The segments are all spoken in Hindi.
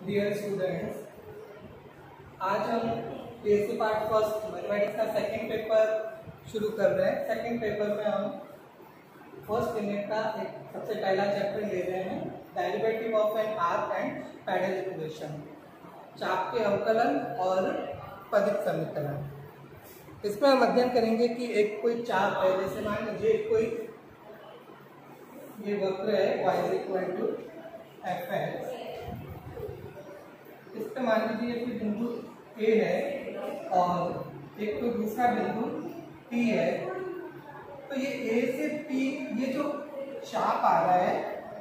डियर स्टूडेंट्स, आज हम पीएससी पार्ट फर्स्ट मैथमेटिक्स का सेकंड पेपर शुरू कर रहे हैं। सेकंड पेपर में हम फर्स्ट यूनिट का एक सबसे पहला चैप्टर ले रहे हैं, derivative of an arc and pedal equation, चाप के अवकलन और पदिक समीकरण। इसमें हम अध्ययन करेंगे कि एक कोई चाप है, जैसे मान लीजिए कोई ये वक्र है y = fx। इस पे मान लीजिए कि बिंदु A है और एक कोई दूसरा बिंदु P है। तो ये A से P, ये जो चाप आ रहा है,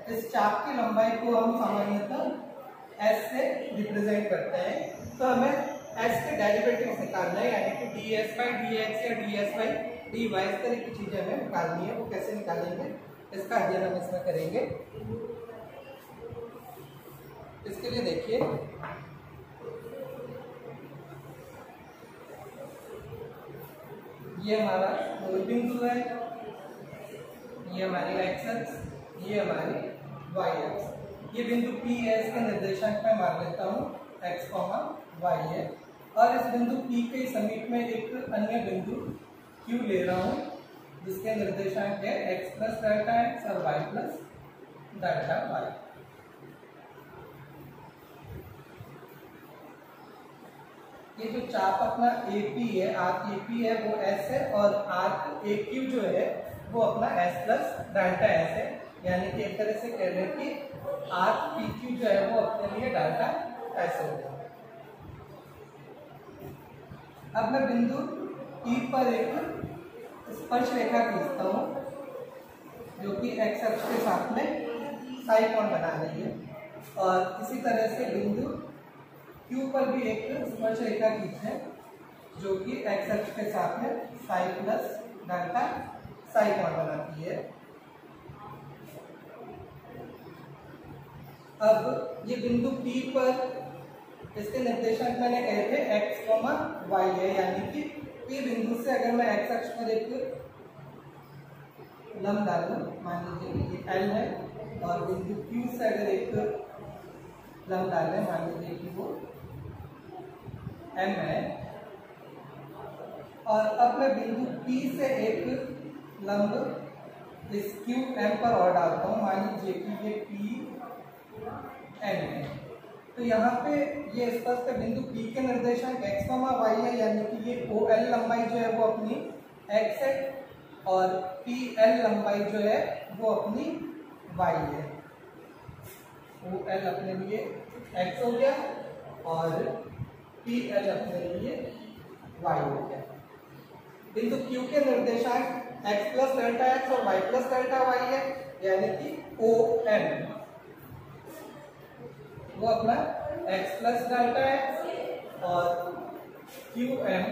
इस चाप की लंबाई को हम सामान्यतः S से रिप्रेजेंट करते हैं। तो हमें S के डेरिवेटिव निकालना है, यानी कि ds/dx या ds/dy, इस तरह की चीजें हमें निकालनी है। वो कैसे निकालेंगे, इसका अध्ययन हम इसमें करेंगे। इसके लिए देखिए, ये हमारा मूल बिंदु है, ये हमारी x अक्ष, ये हमारी y अक्ष। ये बिंदु P है, इसके निर्देशांक में मान लेता हूँ x, y है। और इस बिंदु P के समीप में एक अन्य बिंदु Q ले रहा हूँ, जिसके निर्देशांक है x + Δx और y + Δy। ये जो चाप अपना AP है, आर्क AP है, वो S है, और आर्क AQ जो है वो अपना S + Δs है। यानी कि एक तरह से कह रहे हैं कि आर्क PQ जो है वो अपने लिए Δs होगा। अब मैं बिंदु P पर एक स्पर्श रेखा खींचता हूँ, जो कि x अक्ष के साथ में साई कोण बना रही है। और इसी तरह से बिंदु Q पर भी एक स्पर्श रेखा खींचे, जो कि x अक्ष के साथ में साई + Δ साई कोण बनाती है। अब ये बिंदु P पर इसके निर्देशांक मैंने कहे थे x, y है, यानी कि P बिंदु से अगर मैं x अक्ष पर एक लंब डालूं, मान लीजिए कि ये L है, और बिंदु Q से अगर एक लंब डालें, मान लीजिए कि वो M है, और अब मैं बिंदु P से एक लंब इस QM पर और डालता हूँ, मान लीजिए कि ये PN है। तो यहाँ पे ये स्पर्श का बिंदु P के निर्देशांक x, y है, यानी कि ये OL लंबाई जो है वो अपनी x है, और PL लंबाई जो है वो अपनी y है। OL अपने लिए x हो गया और PL अपने लिए y हो गया। बिंदु Q के निर्देशांक x + Δx और y + Δy है, यानी कि OM वो अपना x + Δx और QM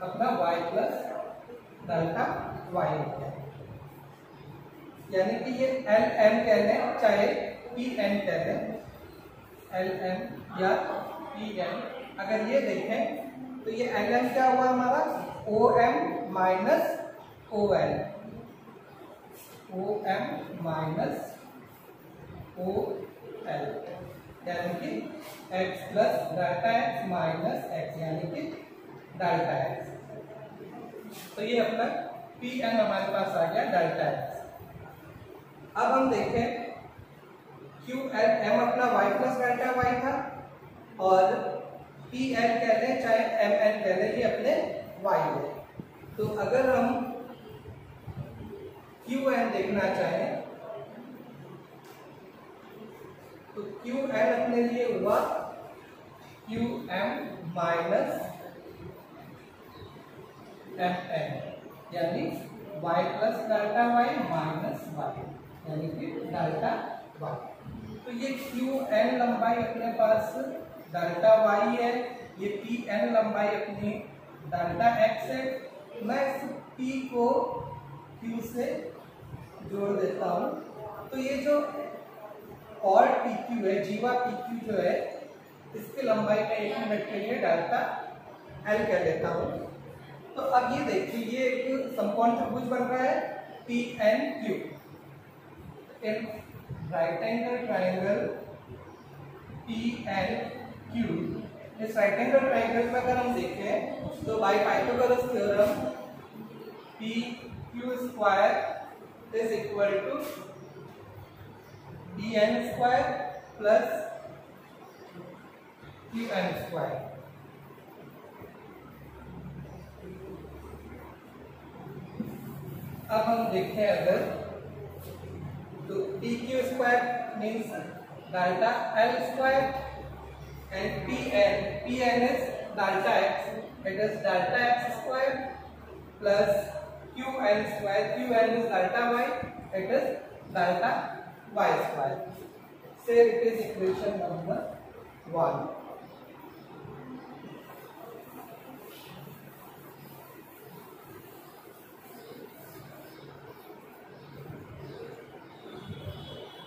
अपना y + Δy हो गया। यानी कि ये LM कह लें, चाहे PN कह लें, LM या PN। अगर ये देखें तो ये LM क्या हुआ हमारा, OM - OL, OM - OL, यानी कि x + Δx - x, यानी कि Δx। तो ये अपना PN हमारे पास आ गया, Δx। अब हम देखें QM अपना y + Δy था, और PL कह लें चाहे MN कह लें, ये अपने y है। तो अगर हम QN देखना चाहें तो QN अपने लिए हुआ QM - MN, यानी y + Δy - y, यानी कि Δy। तो ये QN लंबाई अपने पास Δy है, ये PN लंबाई अपनी Δx है। मैं इस P को Q से जोड़ देता हूँ। तो ये जो और PQ है, जीवा PQ जो है, इसकी लंबाई में 1 मिनट के लिए Δ L कह लेता हूँ। तो अब ये देखिए, ये एक समकोण त्रिभुज बन रहा है PNQ। In right angle triangle P N Q. इस राइट एंगल ट्राइंगल में अगर हम देखें तो by Pythagoras theorem P Q square is equal to P N square plus Q N square. अब हम देखें अगर तो P Q square means delta L square and P N is delta x, it is delta x square plus Q N square, Q N is delta y, it is delta y square. से इट इज इक्वेशन नंबर 1।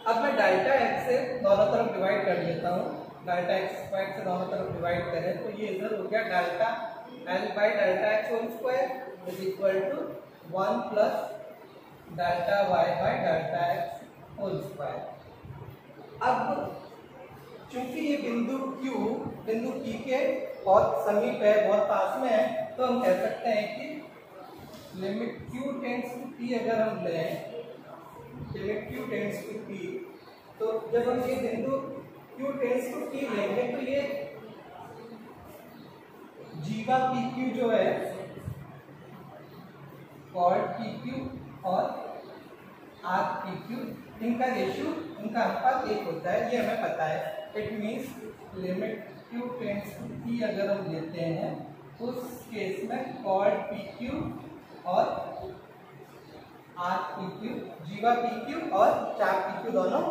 अब मैं डेल्टा एक्स से दोनों तरफ डिवाइड कर लेता हूँ। डेल्टा एक्स स्क्वायर से दोनों तरफ डिवाइड करें तो ये इधर हो गया delta L by delta x whole square is equal to 1 plus delta y by delta x whole square. अब चूंकि ये बिंदु Q बिंदु P के बहुत समीप है, बहुत पास में है, तो हम कह सकते हैं कि limit Q tends to P अगर हम लें, limit Q tends to P, तो जब हम ये बिंदु Q टेंड्स टू P लेंगे तो ये जीवा PQ जो है कॉर्ड PQ और आर्क PQ, इनका रेशियो, इनका अनुपात 1 होता है, ये हमें पता है। It means limit Q tends to P अगर हम लेते हैं उस केस में कॉर्ड PQ और आर्क PQ, जीवा PQ और चाप PQ दोनों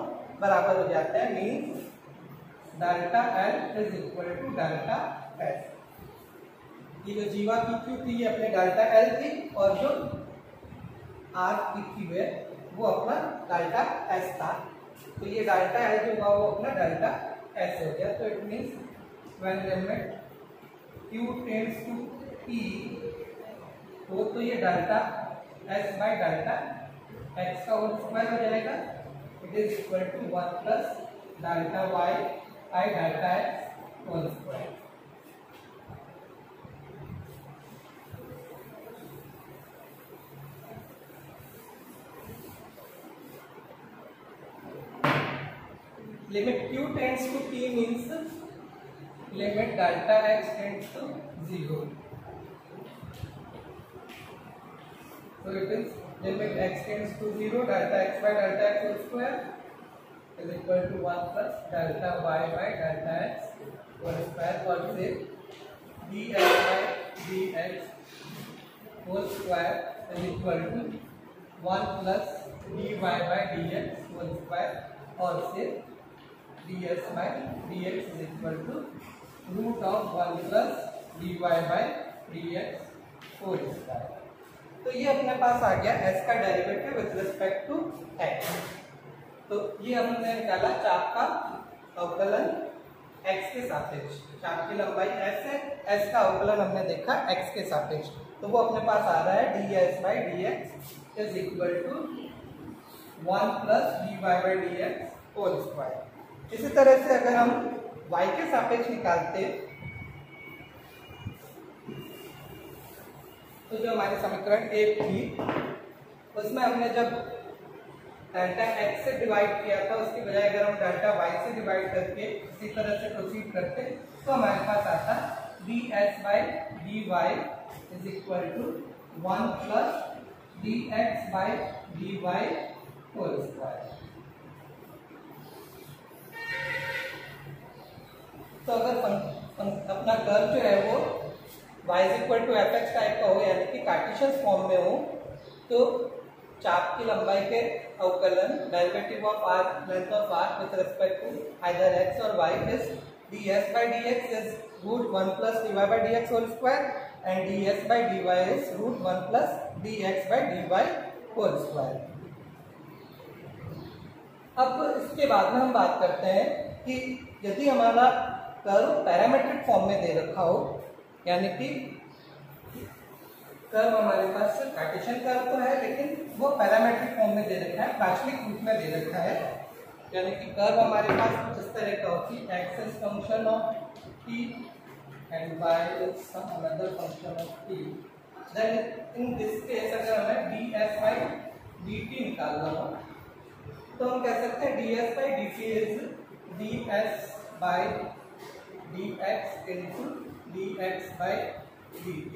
बराबर हो जाते हैं। Means delta L is equal to delta S। ये जो जीवा PQ थी ये अपने डेल्टा L थी और जो आर्क PQ है वो अपना डेल्टा S था। तो ये डेल्टा L जो हुआ वो अपना डेल्टा S हो गया। तो it means when limit Q tends to P हो तो ये delta S by delta x का होल स्क्वायर हो जाएगा। It is equal to 1 plus delta y by delta x whole square. Limit Q tends to P means limit delta x tends to 0। So it is limit x tends to 0, delta x by delta x whole square is equal to 1 plus delta y by delta x whole square, और फिर dx by dx whole square is equal to 1 plus dy by dx whole square, और फिर ds by dx is equal to root of 1 plus dy by dx whole square। तो ये अपने पास आ गया s का derivative with respect to x। तो ये हमने निकाला चाप का अवकलन x के सापेक्ष। चाप की लंबाई s है, s का अवकलन हमने देखा x के सापेक्ष, तो वो अपने पास आ रहा है ds by dx is equal to 1 plus dy by dx whole square. इसी तरह से अगर हम y के सापेक्ष निकालते तो जो हमारी समीकरण 1 थी उसमें हमने जब डेल्टा x से डिवाइड किया था उसकी बजाय अगर हम डेल्टा y से डिवाइड करके इसी तरह से प्रोसीड करते तो हमारे पास आता ds by dy is equal to 1 plus dx by dy whole square. तो अगर अपना कर्व जो है वो y is equal to f x type का हो, यानी कि कार्टेशियन फॉर्म में हो, तो चाप की लंबाई के अवकलन derivative of r length of r with respect to either x और y is ds by dx is root 1 plus dy by dx whole square and ds by dy is root 1 plus dx by dy whole square। अब इसके बाद में हम बात करते हैं कि यदि हमारा कर्व पैरामीट्रिक फॉर्म में दे रखा हो, यानी कि कर्व हमारे पास कार्टेशियन कर्व तो है लेकिन वो पैरामीट्रिक फॉर्म में दे रखा है, प्राचलिक रूप में दे रखा है, यानी कि कर्व हमारे पास कुछ इस तरह का होती है, x is function of t and y is some another function of t। Then in this case अगर हमें ds by dt निकालना हो तो हम कह सकते हैं ds by dt is ds by dx into dx by dt।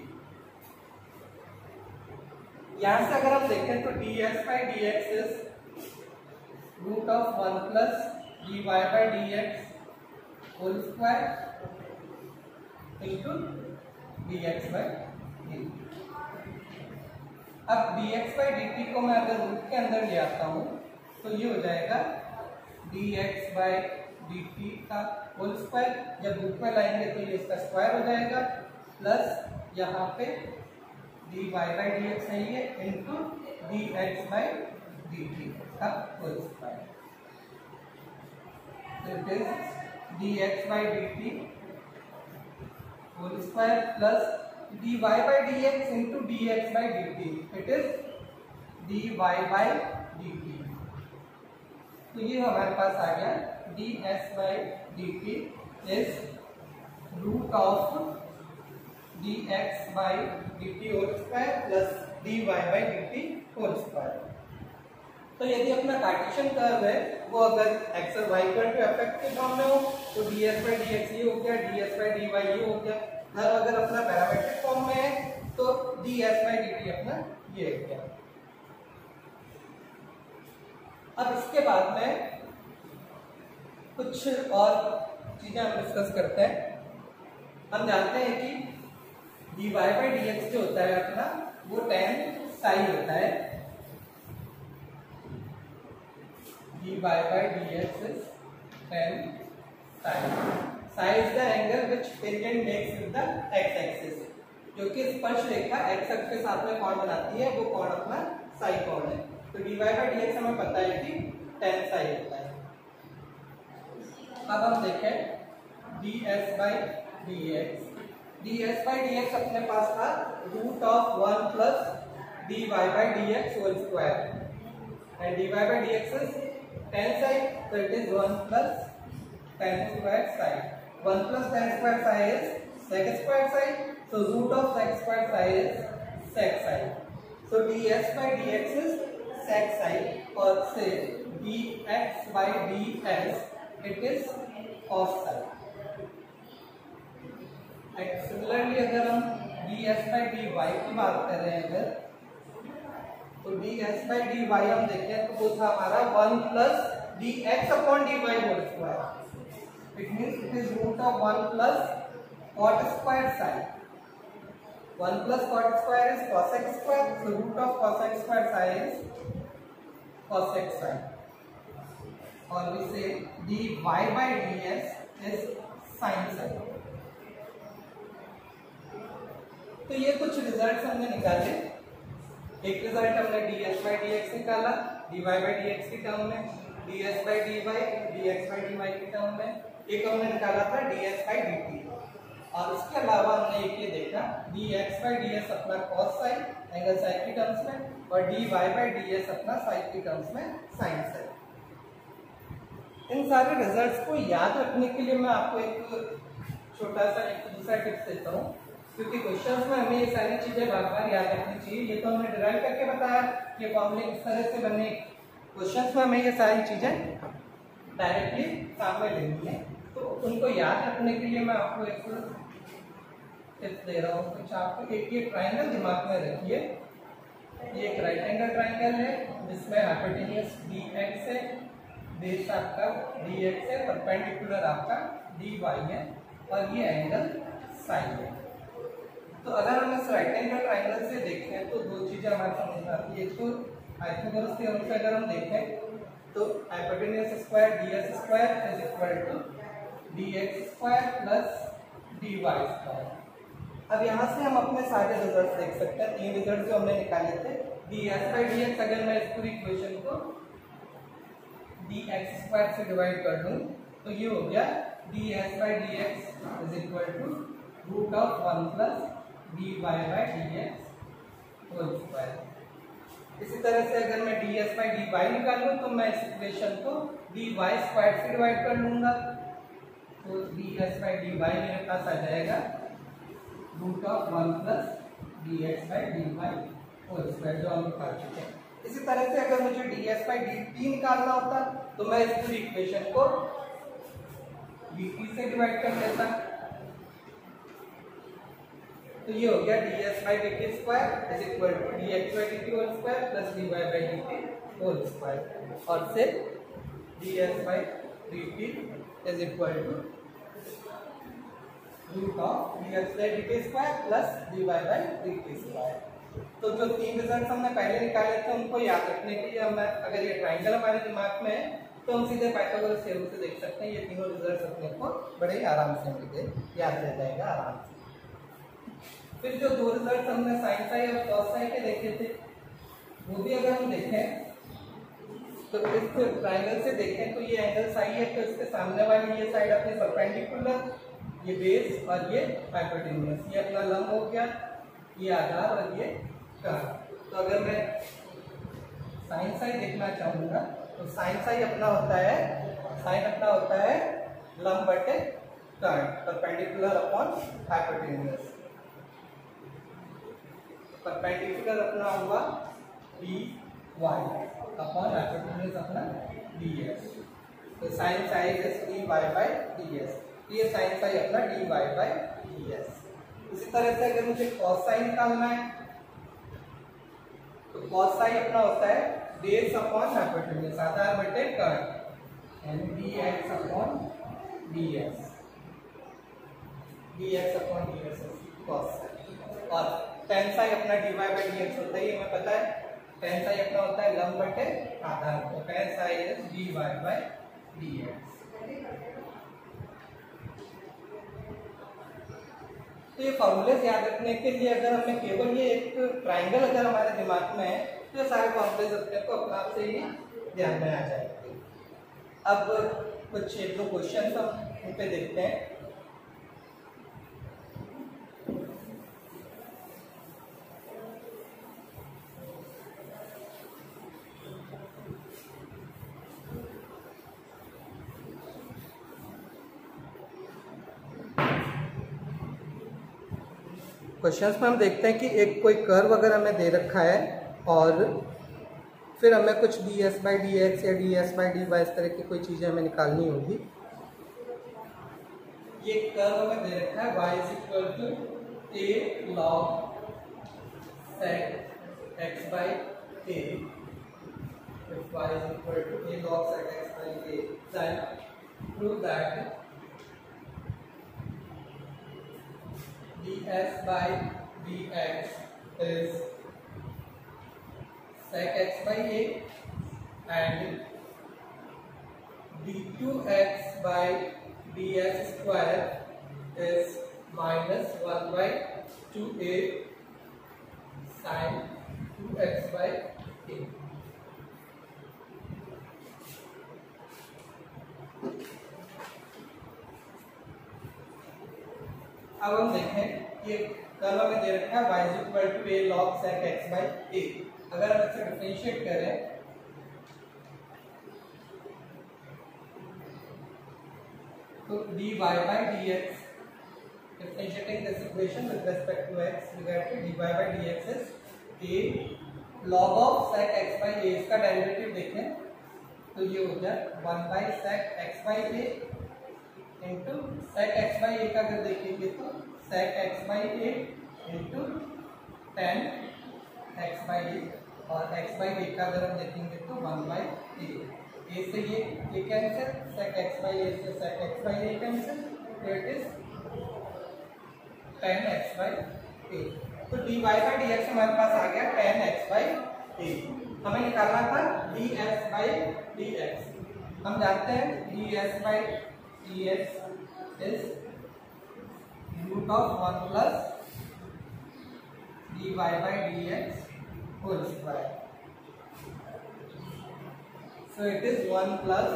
यहां से अगर हम देखें तो ds by dx is root of 1 plus dy by dx whole square into dx by dt। अब dx by dt को मैं अगर रूट के अंदर ले आता हूं तो ये हो जाएगा dx by dt का होल स्क्वायर, जब रूट में लाएंगे तो ये इसका स्क्वायर हो जाएगा, प्लस यहाँ पे dy by dx है ये इंटू dx by dt का whole square. It is dx by dt whole square plus dy by dx into dx by dt, it is dy by dt। तो ये हमारे पास आ गया ds by dt is root of dx by dt whole square plus dy by dt whole square. तो यदि अपना कार्टेशियन कर्व है वो अगर x और y पर इफेक्ट के फॉर्म में हो तो ds by dx ये हो गया, ds by dy ये हो गया। कर्व अगर अपना पैरामीट्रिक फॉर्म में है तो ds by dt अपना ये हो गया। अब इसके बाद में कुछ और चीजें हम डिस्कस करते हैं। हम जानते हैं कि dy by dx जो होता है अपना वो tan psi होता है। dy by dx is tan psi। psi is the angle which tangent makes with the x-axis, जो कि स्पर्श रेखा x अक्ष के साथ में कोण बनाती है, वो कोण अपना psi कोण है। तो dy by dx हमें पता है कि tan psi होता है। अब हम देखें ds by dx। ds by dx अपने पास था root of 1 plus dy by dx whole square and dy by dx is tan psi, so it is 1 plus tan square psi। 1 plus tan square psi is sec square psi, so root of sec square psi is sec psi। So ds by dx is sec psi और say dx by ds it is cos psi। And similarly अगर हम ds by dy की बात कर रहे हैं अगर तो ds by dy हम देखें तो वो था हमारा 1 plus dx upon dy whole square। It means it is root of 1 plus cot square psi। 1 plus cot square is cosec square, so root of cosec square psi is cosec psi। और we say dy by ds is sin psi। तो ये कुछ रिजल्ट्स हमने निकाले। एक रिजल्ट हमने ds by dx निकाला dy by dx की टर्म में, ds by dy dx by dy की टर्म में, एक हमने निकाला था ds by dt। और इसके अलावा हमने एक ये देखा dx by ds अपना cos psi एंगल psi की टर्म्स में और dy by ds अपना psi की टर्म्स में sin psi। इन सारे रिजल्ट्स को याद रखने के लिए मैं आपको एक छोटा सा एक दूसरा टिप्स देता हूँ, क्योंकि क्वेश्चंस में हमें ये सारी चीजें बार बार याद रखनी चाहिए। ये तो हमने डिराइव करके बताया कि फॉर्मूले किस तरह से बने, क्वेश्चंस में हमें ये सारी चीजें डायरेक्टली सामने लेनी है। तो उनको याद रखने के लिए मैं आपको एक टिप्स दे रहा हूँ। कुछ आपको एक ये ट्राइंगल दिमाग में रखिए, ये एक राइट एंगल ट्राइंगल है जिसमें हाइपोटेन्यूज dx है, बेस आपका dx है, परपेंडिकुलर आपका dy है और ये एंगल psi है। तो अगर हम इस राइट एंगल ट्राइंगल से देखें तो दो चीजें हमारे समझ में आती है। एक तो पाइथागोरस थ्योरम से अगर हम देखें तो hypotenuse square ds square is equal to dx square plus dy square. अब यहाँ से हम अपने सारे रिजल्ट देख सकते हैं। तीन रिजल्ट जो हमने निकाले थे ds by dx, अगर मैं इस पूरी इक्वेशन को dx स्क्वायर से डिवाइड कर दूं तो ये हो गया ds by dx is equal to root of 1 plus dy by dx whole square. इसी तरह से अगर मैं ds बाई dy निकालूं तो मैं इस इक्वेशन को dy स्क्वायर से डिवाइड कर लूंगा, तो ds बाई dy मेरे पास आ जाएगा root of 1 plus dx by dy whole square, जो हम निकाल चुके हैं। इसी तरह से अगर मुझे ds बाई dt निकालना होता तो मैं इस पूरी इक्वेशन को dt से डिवाइड कर लेता, तो ये हो गया ds by dt square is equal to dx by dt whole square plus dy by dt whole square, और फिर ds by dt is equal to root of dx by dt square plus dy by dt square. तो जो तीन रिजल्ट हमने पहले निकाले थे उनको याद रखने के लिए हमें, अगर ये ट्राइंगल हमारे दिमाग में है तो हम सीधे पाइथागोरस थ्योरम से देख सकते हैं। ये तीनों रिजल्ट अपने को बड़े ही आराम से मिलके याद रह जाएगा आराम से। फिर जो दो रिजल्ट हमने साइन साई और कॉस साई के देखे थे, वो भी अगर हम देखें तो इस ट्राइंगल से देखें तो ये एंगल साई है, तो इसके सामने वाली ये साइड अपनी परपेंडिकुलर, ये बेस और ये हाइपोटेन्यूज, ये अपना लंब हो गया, ये आधार और ये कर्व। तो अगर मैं साइन साई देखना चाहूंगा तो साइन साई अपना होता है, साइन अपना होता है लंब बटे कर्व, परपेंडिकुलर अपॉन हाइपोटेन्यूज। परपेंडिकुलर अपना होगा dy अपॉन हाइपोटेन्यूज अपना dx, तो sine psi is dy by ds, ये साइन साई अपना dy बाई ds। इसी तरह से अगर मुझे कॉस साई निकालना है तो कॉस साई अपना होता है बेस अपॉन हाइपोटेन्यूज, आधार बटे कर्व, यानी dx upon ds, dx upon ds cos psi. और tan साई अपना dy बाई dx होता है, ये हमें पता है। tan साई अपना होता है लंब बटे आधार, तो tan Sai is dy by dx। तो ये फॉर्मूलेस याद रखने के लिए अगर हमें केवल ये एक ट्राइंगल अगर हमारे दिमाग में है तो सारे फॉर्मूलेस अपने को अपने आप से ही ध्यान में आ जाएंगे। अब कुछ एक दो क्वेश्चन हम उन पे देखते हैं। क्वेश्चंस में हम देखते हैं कि एक कोई कर्व अगर हमें दे रखा है और फिर हमें कुछ ds बाई dx या ds बाई dy इस तरह की कोई चीज़ें हमें निकालनी होगी। ये कर्व हमें दे रखा है y is equal to a log sec x by a, if y is equal to a log sec x by a, then prove that ds by dx is sec x by a and d2x by dx square is minus 1 by 2a sin 2x by a। अब हम देखें ये कर्व में दे रखा है y is equal to a log sec x by a। अगर हम इसे डिफरेंशिएट करें तो dy by dx, differentiating this equation with respect to x, we get to dy by dx is a log of sec x by a। इसका डेरिवेटिव देखें तो ये हो जाए 1 by sec x by a into sec x by a का अगर देखेंगे तो sec x by a into tan x by a, और x by a का अगर हम देखेंगे तो 1 by a से ये cancel, sec x by a से sec x by a कैंसिल, तो it is tan x by a। तो dy by dx हमारे पास आ गया tan x by a। हमें निकालना था ds by dx। हम जानते हैं ds by dx is root of 1 plus dy by dx whole square। So it is 1 plus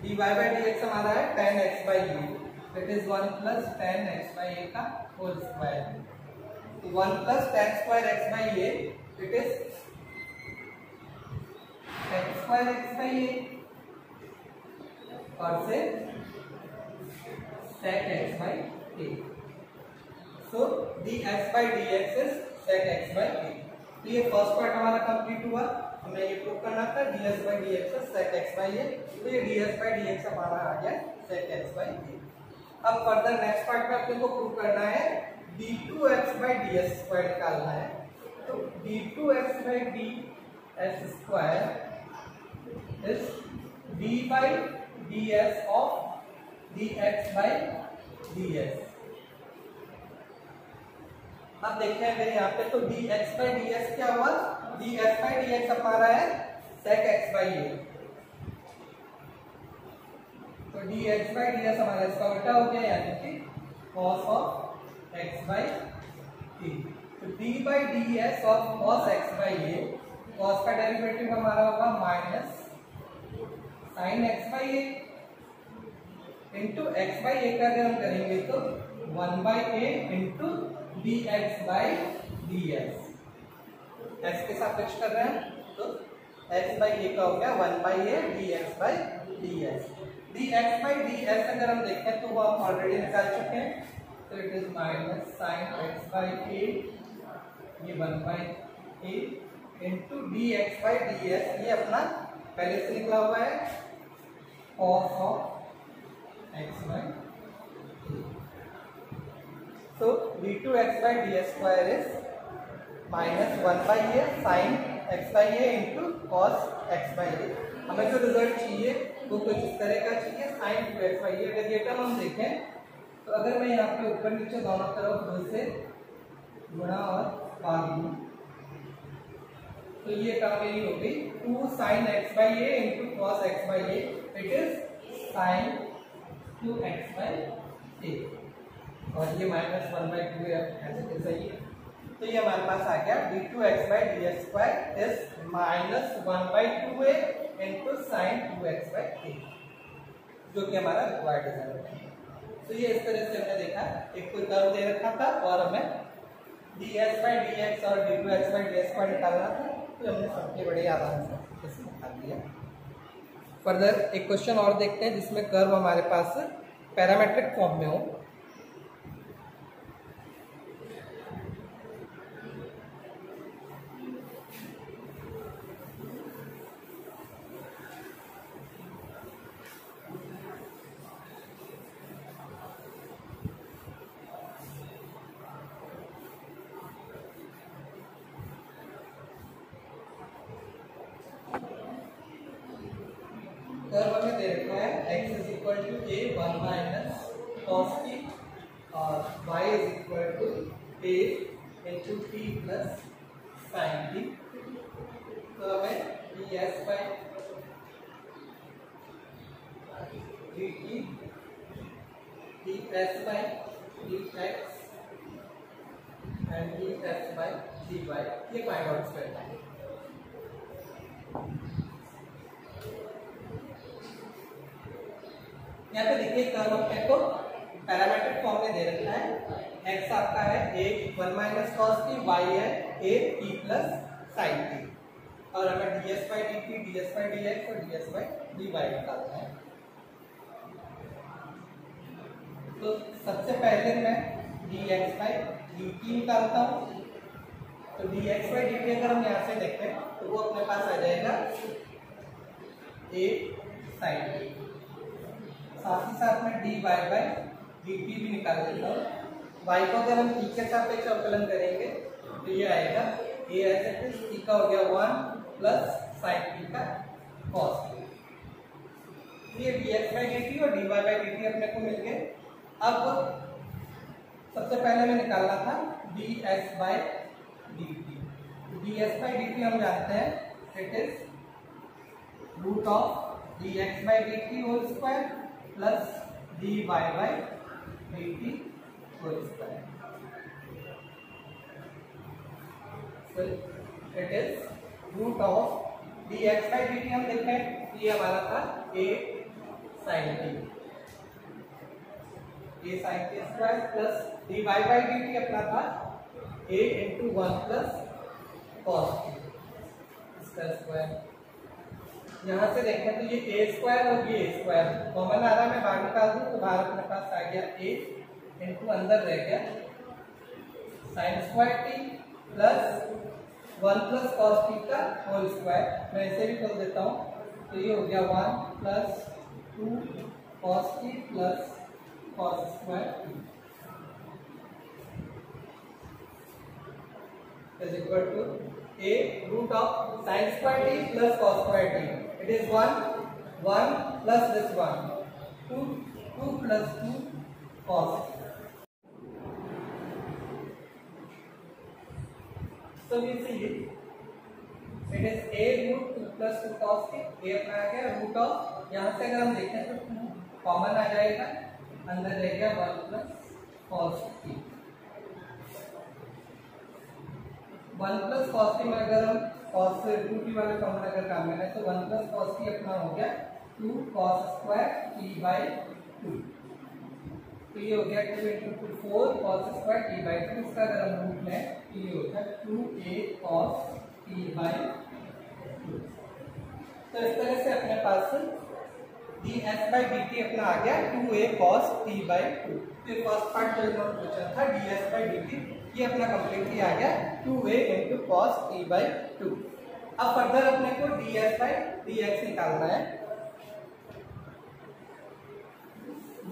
dy by dx हमारा है tan x by a, it is 1 plus tan x by a का whole square। 1 plus tan square x by a, it is x square x by a और से sec x by a. So dx by dx is sec x by a. तो ये फर्स्ट पार्ट हमारा कंप्लीट हुआ, हमें ये प्रूव करना था ds by dx is sec x by a. तो ये ds by dx हमारा आ गया sec x by a. अब फर्दर नेक्स्ट पार्ट में अपने को प्रूव करना है d2x by ds स्क्वायर निकालना है. तो d2x by ds square is d by ds of dx by ds. अब देखते हैं मेरे यहाँ पे तो dx by ds क्या हुआ, dx by dx हमारा है sec x by a. तो dx by ds हमारा इसका उल्टा हो गया यानी कि cos of x by a. तो d by ds of cos x by a, cos का डेरिवेटिव हमारा होगा minus sin x by a इंटू एक्स बाई ए का अगर हम करेंगे तो 1 by a into d x by d x. X के सापेक्ष कर रहे हैं तो एक्स बाई ए का हो गया 1 by A D x by d x. D x by d x अगर हम देखें तो वो हम ऑलरेडी निकाल चुके हैं. तो it is minus sine x by a, ये 1 by a into d x by d x, ये अपना पहले से निकला हुआ है cos of x by a. So d2x by ds square is minus 1 by a sin x by a into cos x by a. हमें जो रिजल्ट चाहिए वो कुछ इस तरह का चाहिए sin 2x by a. अगर ये टर्म हम देखें तो अगर मैं यहाँ पे ऊपर नीचे दोनों तरफ 2 से गुणा और भाग दूं तो ये टर्म मेरी हो गई 2 sin x by a into cos x by a. It is sin 2x by a और ये माइनस 1 by 2 ऐसे कैसे ही है. तो ये हमारे पास आ गया d2x by ds square is minus 1 by 2a into sine 2x by a, जो कि हमारा रिक्वायर्ड रिजल्ट है. तो ये इस तरह से हमने देखा एक कोई कर्व दे रखा था और हमें ds by dx और d2x by ds स्क्वायर निकालना था, तो हमने सबके बड़े आराम से इसको निकाल दिया. फर्दर एक क्वेश्चन और देखते हैं जिसमें कर्व हमारे पास पैरामेट्रिक फॉर्म में हो. कर्व हमें दे रखा है x is equal to a 1 minus cos t और y is equal to a into t plus sin t. तो हमें ds by dt ds by dx and ds by dy ये फाइंड आउट करना है. यहाँ पे देखिए कर्व अपने को पैरामेट्रिक फॉर्म में दे रखा है. x आपका है a 1 minus cos t, y है a t plus sin t और हमें ds by dt, ds by dx और ds बाई dy निकालना है. तो सबसे पहले मैं dx बाई dt निकालता हूँ. तो dx बाई dt अगर हम यहाँ से देखें तो वो अपने पास आ जाएगा a sin t. साथ ही साथ में dy बाई dt भी निकाल देता हूँ. y को अगर हम t के सापेक्ष अवकलन करेंगे तो ये आएगा a ऐसे t का हो गया 1 प्लस sin t का cos t. ये dx बाई dt और dy बाई dt अपने को मिल गए. अब सबसे पहले में निकालना था ds by dt. ds by dt हम जानते हैं it is root of dx by dt whole square plus dy by dt whole square. So it is root of dx by dt हम देखें ये हमारा था a sin t, a sin t square plus dy by dt अपना था a into 1 plus cos t इसका स्क्वायर. यहाँ से देखें तो ये ए स्क्वायर और ये ए स्क्वायर कॉमन आ रहा है, मैं बाहर निकाल दूँ तो बाहर अपने पास आ गया ए इंटू अंदर रह गया sine square T plus 1 plus cos T का होल स्क्वायर। मैं इसे भी कर देता हूँ तो ये हो गया 1 plus 2 cos T plus cos square is equal to a root of sin square t plus cos square t. It is 1 plus this 1 2 plus 2 cos. So we see it is a root 2 plus 2 cos t. a अपना आ गया root of, यहाँ से अगर हम देखें तो कॉमन आ जाएगा, अंदर रहेगा 1 plus cos t। 1 plus cos T में अगर हम कॉस 2t वाले फॉर्मूला अगर काम में है तो 1 प्लस कॉस टी अपना हो गया 2 कॉस स्क्वायर टी बाई 2। तो ये हो गया 2 into 2 4 cos square t by 2। इसका अगर हम रूट लें तो ये हो गया 2a कॉस टी बाई 2। तो इस तरह से अपने पास ds बाई dt अपना आ गया 2a कॉस टी बाई 2। तो फर्स्ट पार्ट जो इन्होंने पूछा था ds बाई dt ये अपना कंप्लीटली आ गया 2a into cos t by 2। अब फर्दर अपने को ds बाई dx निकालना है।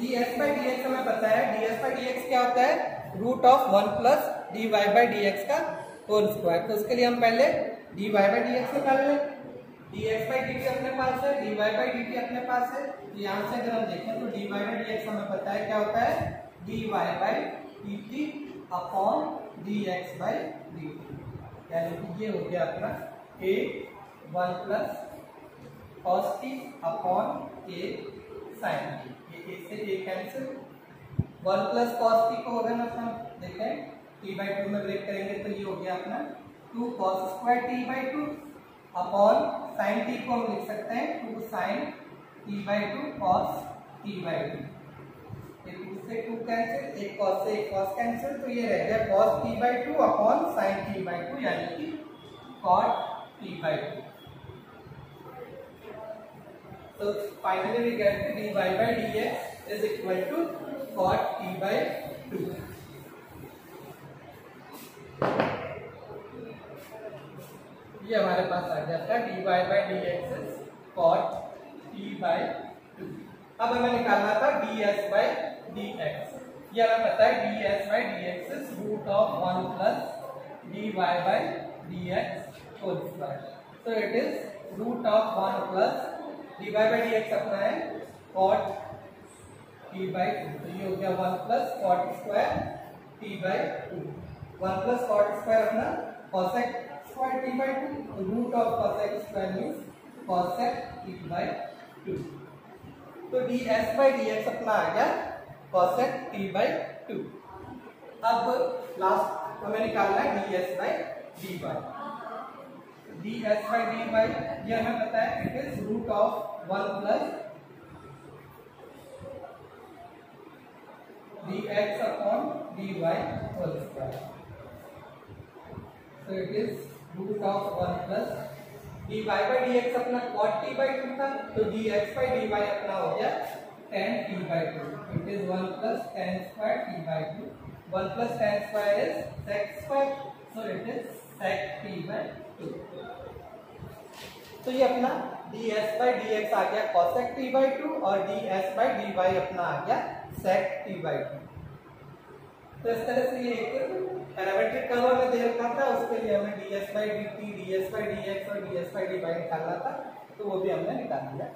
ds बाई dx हमें पता है, ds बाई dx क्या होता है root of 1 plus dy by dx का होल स्क्वायर। तो उसके लिए हम पहले dy बाई dx निकाल लें। dx बाई dt अपने पास है, dy बाई dt अपने पास है। यहाँ से अगर हम देखें तो dy बाई dx हमें पता है क्या होता है dy by dt upon dx by dt, यानी कि ये हो गया अपना a 1 plus cos t upon a sine t. ये a से a cancel, 1 plus cos t को अगर हम देखें t बाई 2 में ब्रेक करेंगे तो ये हो गया अपना 2 cos square t by 2 upon sine t को हम लिख सकते हैं 2 sine t by 2 cos t by 2। 2 से 2 कैंसिल, एक कॉस से एक कॉस कैंसिल, तो ये रह गया cos t by 2 upon sine t by 2 यानी कि कॉट टी बाई 2। तो finally we get dy by dx is equal to cot t by 2। ये हमारे पास आ जाता है dy by dx is cot t by 2। अब हमें निकालना था ds बाई dx। ये हमें पता है ds by dx is root of 1 plus dy by dx whole square. तो it is root of 1 plus dy by dx अपना है cot t बाई 2। तो ये हो गया 1 plus cot square t by 2। 1 plus cot square अपना cosec square t by 2। Root of cosec square means cosec t by 2। तो ds बाई dx अपना आ गया cosec t बाई 2। अब लास्ट हमें निकालना है ds by dy। ds by dy ये हमें पता है it is root of 1 plus dx upon dy whole square. तो it is root of 1 plus dy by dx अपना cot t बाई 2 था, तो dx बाई dy अपना हो गया tan t by 2। It is 1 plus tan square t by 2। 1 plus tan square is sec square, so it is sec t by 2। तो ये अपना ds बाई dx आ गया cosec t बाई 2 और ds बाई dy अपना आ गया sec t बाई 2। तो इस तरह से ये एक पैरामीट्रिक कर्व हमें दे रखा था, उसके लिए हमें ds by dt, ds by dx और ds बाई dy निकालना था, तो वो भी हमने निकाल लिया।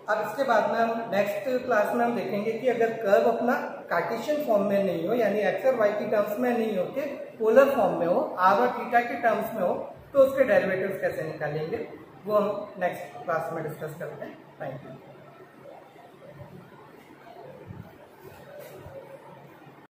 अब इसके बाद में हम नेक्स्ट क्लास में हम देखेंगे कि अगर कर्व अपना कार्टेशियन फॉर्म में नहीं हो, यानी एक्स और वाई की टर्म्स में नहीं हो के पोलर फॉर्म में हो, आर और थीटा के टर्म्स में हो, तो उसके डेरिवेटिव्स कैसे निकालेंगे वो हम नेक्स्ट क्लास में डिस्कस करते हैं। Thank you.